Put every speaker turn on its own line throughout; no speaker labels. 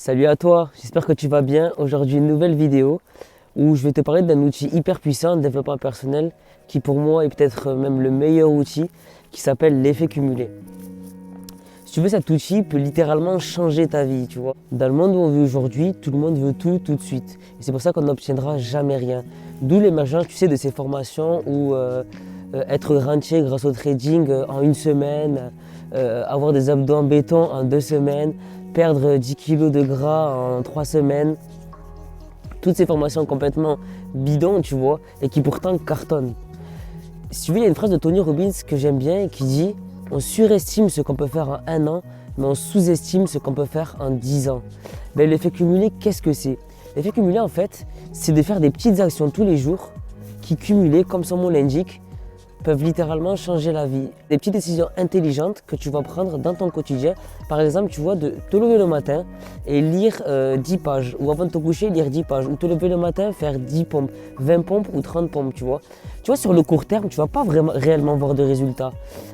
Salut à toi, j'espère que tu vas bien. Aujourd'hui, une nouvelle vidéo où je vais te parler d'un outil hyper puissant de développement personnel qui pour moi est peut-être même le meilleur outil qui s'appelle l'effet cumulé. Si tu veux, cet outil peut littéralement changer ta vie, tu vois. Dans le monde où on vit aujourd'hui, tout le monde veut tout de suite. Et c'est pour ça qu'on n'obtiendra jamais rien. D'où l'émergence, tu sais, de ces formations où être rentier grâce au trading en une semaine, avoir des abdos en béton en 2 semaines, perdre 10 kilos de gras en 3 semaines. Toutes ces formations complètement bidons, tu vois, et qui pourtant cartonnent. Si tu veux, il y a une phrase de Tony Robbins que j'aime bien qui dit « On surestime ce qu'on peut faire en 1 an, mais on sous-estime ce qu'on peut faire en 10 ans. » L'effet cumulé, qu'est-ce que c'est? L'effet cumulé, en fait, c'est de faire des petites actions tous les jours qui, cumulées, comme son nom l'indique, peuvent littéralement changer la vie. Des petites décisions intelligentes que tu vas prendre dans ton quotidien. Par exemple, tu vois, de te lever le matin et lire 10 pages. Ou avant de te coucher, lire 10 pages. Ou te lever le matin, faire 10 pompes, 20 pompes ou 30 pompes, tu vois. Tu vois, sur le court terme, tu ne vas pas vraiment, réellement voir de résultats.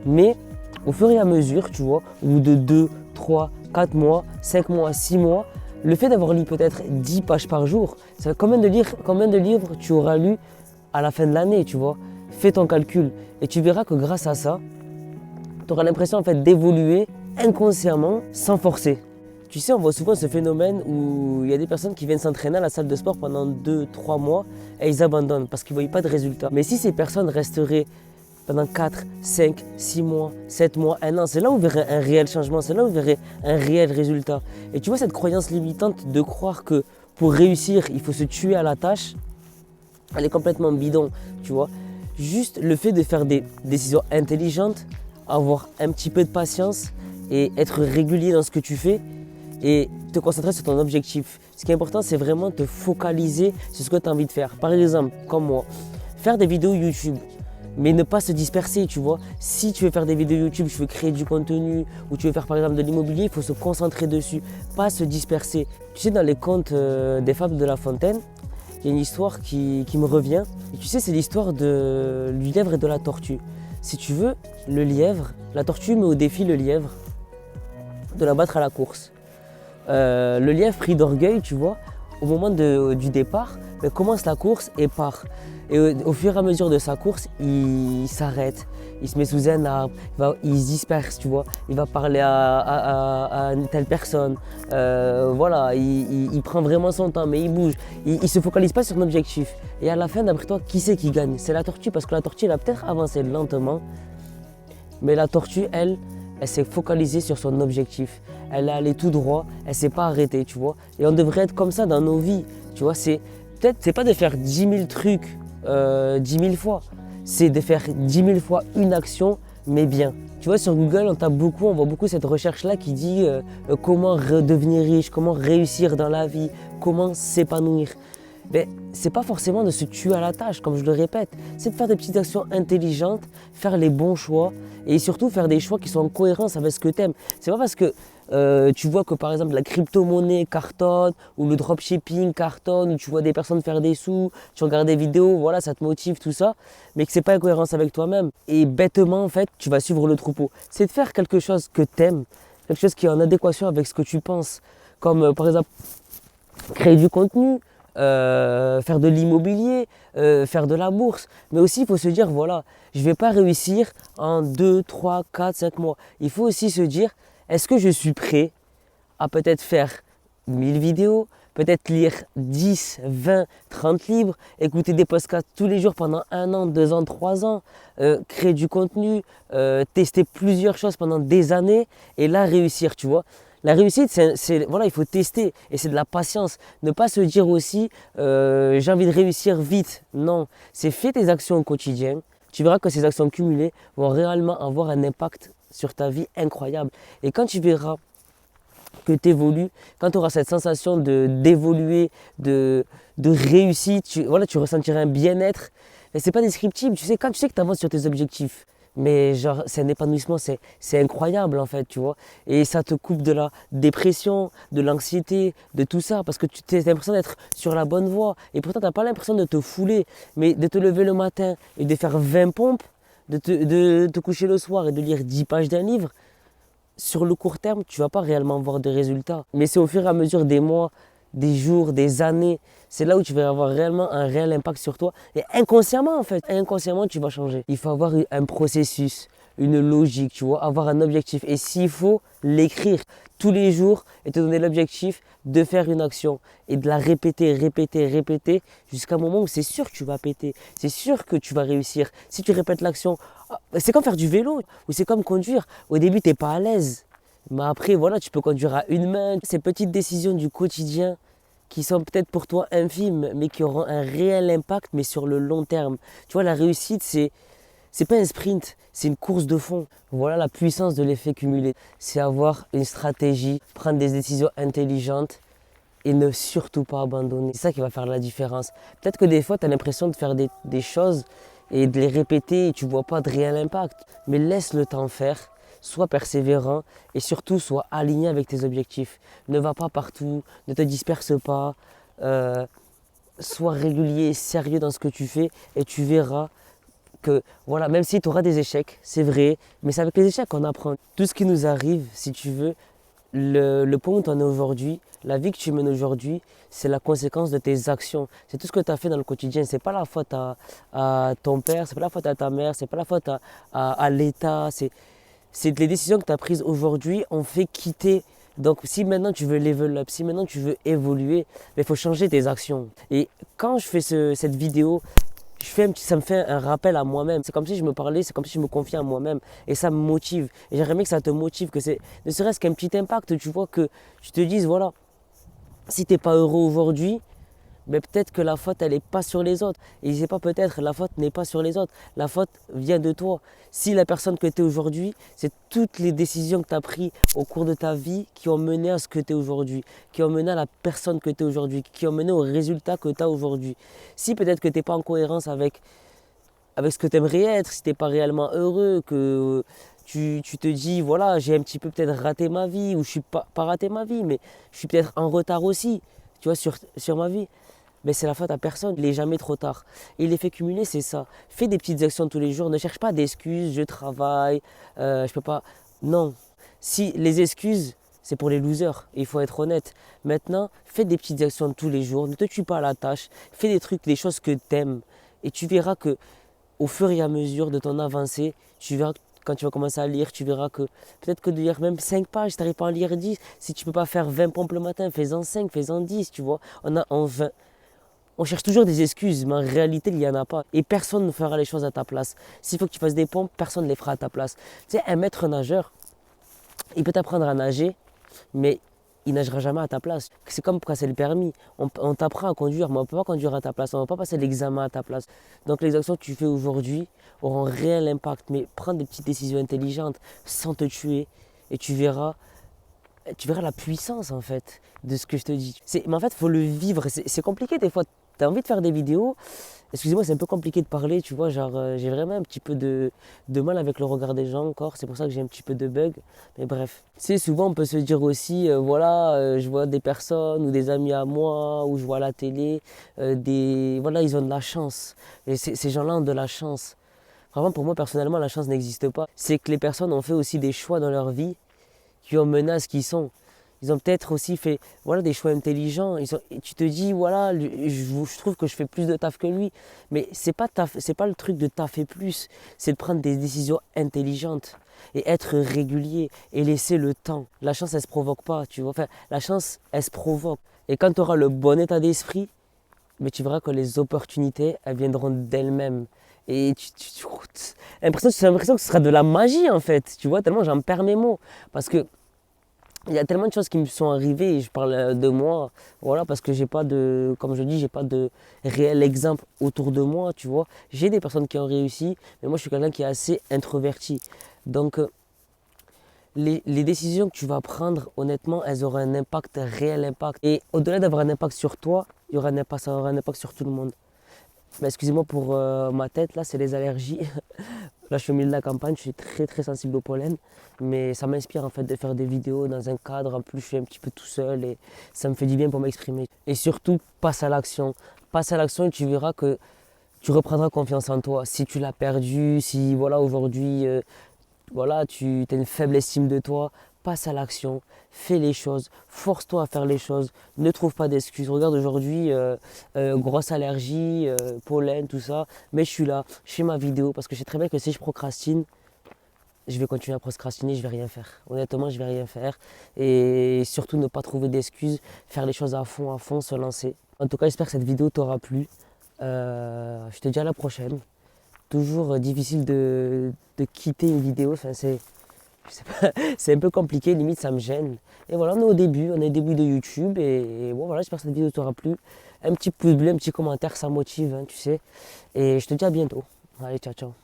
Mais au fur et à mesure, tu vois, au bout de 2, 3, 4 mois, 5 mois, 6 mois, le fait d'avoir lu peut-être 10 pages par jour, ça fait combien de livres tu auras lu à la fin de l'année, tu vois. Fais ton calcul et tu verras que grâce à ça, tu auras l'impression en fait d'évoluer inconsciemment sans forcer. Tu sais, on voit souvent ce phénomène où il y a des personnes qui viennent s'entraîner à la salle de sport pendant 2, 3 mois et ils abandonnent parce qu'ils ne voient pas de résultats. Mais si ces personnes resteraient pendant 4, 5, 6 mois, 7 mois, 1 an, c'est là où on verrait un réel changement, c'est là où on verrait un réel résultat. Et tu vois cette croyance limitante de croire que pour réussir, il faut se tuer à la tâche, elle est complètement bidon, tu vois. Juste le fait de faire des décisions intelligentes, avoir un petit peu de patience et être régulier dans ce que tu fais et te concentrer sur ton objectif. Ce qui est important, c'est vraiment te focaliser sur ce que tu as envie de faire. Par exemple, comme moi, faire des vidéos YouTube, mais ne pas se disperser, tu vois. Si tu veux faire des vidéos YouTube, tu veux créer du contenu ou tu veux faire par exemple de l'immobilier, il faut se concentrer dessus, pas se disperser. Tu sais, dans les contes des fables de La Fontaine, il y a une histoire qui me revient. Et tu sais, c'est l'histoire du lièvre et de la tortue. Si tu veux, le lièvre, la tortue met au défi le lièvre de la battre à la course. Le lièvre, pris d'orgueil, tu vois, au moment du départ, commence la course et part. Et au fur et à mesure de sa course, il s'arrête, il se met sous un arbre, il se disperse, tu vois. Il va parler à une telle personne. Voilà, il prend vraiment son temps, mais il bouge. Il ne se focalise pas sur son objectif. Et à la fin, d'après toi, qui c'est qui gagne? C'est la tortue, parce que la tortue, elle a peut-être avancé lentement, mais la tortue, elle s'est focalisée sur son objectif. Elle est allée tout droit, elle ne s'est pas arrêtée, tu vois. Et on devrait être comme ça dans nos vies, tu vois. C'est pas de faire 10 000 trucs 10 000 fois, c'est de faire 10 000 fois une action, mais bien. Tu vois, sur Google, on voit beaucoup cette recherche-là qui dit comment redevenir riche, comment réussir dans la vie, comment s'épanouir. Mais c'est pas forcément de se tuer à la tâche, comme je le répète. C'est de faire des petites actions intelligentes, faire les bons choix et surtout faire des choix qui sont en cohérence avec ce que tu aimes. C'est pas parce que tu vois que par exemple la crypto-monnaie cartonne ou le dropshipping cartonne ou tu vois des personnes faire des sous, tu regardes des vidéos, voilà, ça te motive, tout ça, mais que c'est pas en cohérence avec toi-même. Et bêtement, en fait, tu vas suivre le troupeau. C'est de faire quelque chose que tu aimes, quelque chose qui est en adéquation avec ce que tu penses. Comme par exemple créer du contenu, faire de l'immobilier, faire de la bourse. Mais aussi, il faut se dire, voilà, je ne vais pas réussir en 2, 3, 4, 5 mois. Il faut aussi se dire, est-ce que je suis prêt à peut-être faire 1000 vidéos, peut-être lire 10, 20, 30 livres, écouter des podcasts tous les jours pendant 1 an, 2 ans, 3 ans, créer du contenu, tester plusieurs choses pendant des années et là réussir, tu vois. La réussite, voilà, il faut tester et c'est de la patience. Ne pas se dire aussi, j'ai envie de réussir vite. Non, c'est fais tes actions au quotidien. Tu verras que ces actions cumulées vont réellement avoir un impact sur ta vie incroyable. Et quand tu verras que tu évolues, quand tu auras cette sensation d'évoluer, de réussite, voilà, tu ressentiras un bien-être. Mais ce n'est pas descriptible. Tu sais, quand tu sais que tu avances sur tes objectifs, mais genre, c'est un épanouissement, c'est incroyable en fait, tu vois. Et ça te coupe de la dépression, de l'anxiété, de tout ça, parce que tu as l'impression d'être sur la bonne voie. Et pourtant, tu n'as pas l'impression de te fouler, mais de te lever le matin et de faire 20 pompes, de te coucher le soir et de lire 10 pages d'un livre, sur le court terme, tu ne vas pas réellement voir de résultats. Mais c'est au fur et à mesure des mois, des jours, des années, c'est là où tu vas avoir réellement un réel impact sur toi. Et inconsciemment, en fait, inconsciemment, tu vas changer. Il faut avoir un processus, une logique, tu vois, avoir un objectif. Et s'il faut, l'écrire tous les jours et te donner l'objectif de faire une action et de la répéter, répéter, répéter jusqu'à un moment où c'est sûr que tu vas péter, c'est sûr que tu vas réussir. Si tu répètes l'action, c'est comme faire du vélo ou c'est comme conduire. Au début, tu n'es pas à l'aise. Mais après, voilà, tu peux conduire à une main. Ces petites décisions du quotidien qui sont peut-être pour toi infimes, mais qui auront un réel impact, mais sur le long terme. Tu vois, la réussite, c'est pas un sprint, c'est une course de fond. Voilà la puissance de l'effet cumulé. C'est avoir une stratégie, prendre des décisions intelligentes et ne surtout pas abandonner. C'est ça qui va faire la différence. Peut-être que des fois, tu as l'impression de faire des choses et de les répéter et tu ne vois pas de réel impact. Mais laisse le temps faire, sois persévérant et surtout sois aligné avec tes objectifs. Ne va pas partout, ne te disperse pas, sois régulier, sérieux dans ce que tu fais et tu verras que voilà, même si tu auras des échecs, c'est vrai, mais c'est avec les échecs qu'on apprend. Tout ce qui nous arrive, si tu veux, le point où tu en es aujourd'hui, la vie que tu mènes aujourd'hui, c'est la conséquence de tes actions. C'est tout ce que tu as fait dans le quotidien. C'est pas la faute à ton père, c'est pas la faute à ta mère, c'est pas la faute à l'État. C'est les décisions que tu as prises aujourd'hui ont fait quitter. Donc si maintenant tu veux level up, si maintenant tu veux évoluer, il faut changer tes actions. Et quand je fais cette vidéo, ça me fait un rappel à moi-même. C'est comme si je me parlais, c'est comme si je me confiais à moi-même. Et ça me motive. Et j'aimerais bien que ça te motive, que c'est ne serait-ce qu'un petit impact. Tu vois, que tu te dises, voilà, si tu n'es pas heureux aujourd'hui, mais peut-être que la faute, elle n'est pas sur les autres. Et c'est pas peut-être, la faute n'est pas sur les autres. La faute vient de toi. Si la personne que tu es aujourd'hui, c'est toutes les décisions que tu as prises au cours de ta vie qui ont mené à ce que tu es aujourd'hui, qui ont mené à la personne que tu es aujourd'hui, qui ont mené au résultat que tu as aujourd'hui. Si peut-être que tu n'es pas en cohérence avec ce que tu aimerais être, si tu n'es pas réellement heureux, que tu te dis, voilà, j'ai un petit peu peut-être raté ma vie, ou je suis pas raté ma vie, mais je suis peut-être en retard aussi, tu vois, sur ma vie. Mais c'est la faute à personne, il n'est jamais trop tard. Et l'effet cumulé, c'est ça. Fais des petites actions tous les jours, ne cherche pas d'excuses, je travaille, je peux pas. Non. Si les excuses, c'est pour les losers, et il faut être honnête. Maintenant, fais des petites actions tous les jours, ne te tue pas à la tâche, fais des trucs, des choses que tu aimes. Et tu verras que au fur et à mesure de ton avancée, tu verras que quand tu vas commencer à lire, tu verras que peut-être que de lire même 5 pages, tu n'arrives pas à en lire 10. Si tu ne peux pas faire 20 pompes le matin, fais-en 5, fais-en 10, tu vois. On cherche toujours des excuses, mais en réalité, il n'y en a pas. Et personne ne fera les choses à ta place. S'il faut que tu fasses des pompes, personne ne les fera à ta place. Tu sais, un maître nageur, il peut t'apprendre à nager, mais il nagera jamais à ta place. C'est comme pour passer le permis. On t'apprend à conduire, mais on ne peut pas conduire à ta place. On ne va pas passer l'examen à ta place. Donc les actions que tu fais aujourd'hui auront un réel impact. Mais prends des petites décisions intelligentes sans te tuer et tu verras la puissance en fait de ce que je te dis. Mais en fait, il faut le vivre. C'est compliqué des fois. Tu as envie de faire des vidéos. Excusez-moi, c'est un peu compliqué de parler, tu vois. Genre, j'ai vraiment un petit peu de mal avec le regard des gens encore. C'est pour ça que j'ai un petit peu de bug. Mais bref. Tu sais, souvent, on peut se dire aussi, voilà, je vois des personnes ou des amis à moi, ou je vois à la télé, voilà, ils ont de la chance. Et ces gens-là ont de la chance. Vraiment, pour moi, personnellement, la chance n'existe pas. C'est que les personnes ont fait aussi des choix dans leur vie qui ont mené à ce qu'ils sont. Ils ont peut-être aussi fait voilà, des choix intelligents. Tu te dis, voilà, je trouve que je fais plus de taf que lui. Mais c'est pas le truc de taffer plus. C'est de prendre des décisions intelligentes et être régulier et laisser le temps. La chance, elle se provoque pas, tu vois. Enfin, la chance, elle se provoque. Et quand tu auras le bon état d'esprit, mais tu verras que les opportunités, elles viendront d'elles-mêmes. Et tu as l'impression que ce sera de la magie en fait, tu vois, tellement j'en perds mes mots. Parce que il y a tellement de choses qui me sont arrivées et je parle de moi, voilà, parce que j'ai pas de, comme je dis, j'ai pas de réel exemple autour de moi, tu vois. J'ai des personnes qui ont réussi, mais moi je suis quelqu'un qui est assez introverti. Donc les décisions que tu vas prendre, honnêtement, elles auront un impact, un réel impact. Et au-delà d'avoir un impact sur toi, ça aura un impact sur tout le monde. Mais excusez-moi pour ma tête, là, c'est les allergies. Là, je suis au milieu de la campagne, je suis très très sensible au pollen. Mais ça m'inspire en fait de faire des vidéos dans un cadre. En plus, je suis un petit peu tout seul et ça me fait du bien pour m'exprimer. Et surtout, passe à l'action. Passe à l'action et tu verras que tu reprendras confiance en toi. Si tu l'as perdu, si voilà, aujourd'hui, voilà, tu as une faible estime de toi, passe à l'action, fais les choses, force-toi à faire les choses, ne trouve pas d'excuses. Regarde aujourd'hui, grosse allergie, pollen, tout ça, mais je suis là, je fais ma vidéo parce que je sais très bien que si je procrastine, je vais continuer à procrastiner, je vais rien faire. Honnêtement, je vais rien faire. Et surtout ne pas trouver d'excuses, faire les choses à fond, se lancer. En tout cas, j'espère que cette vidéo t'aura plu. Je te dis à la prochaine. Toujours difficile de quitter une vidéo. Enfin, je sais pas, c'est un peu compliqué, limite ça me gêne. Et voilà, on est au début de YouTube. Et bon, voilà, j'espère que cette vidéo t'aura plu. Un petit pouce bleu, un petit commentaire, ça motive, hein, tu sais. Et je te dis à bientôt. Allez, ciao, ciao.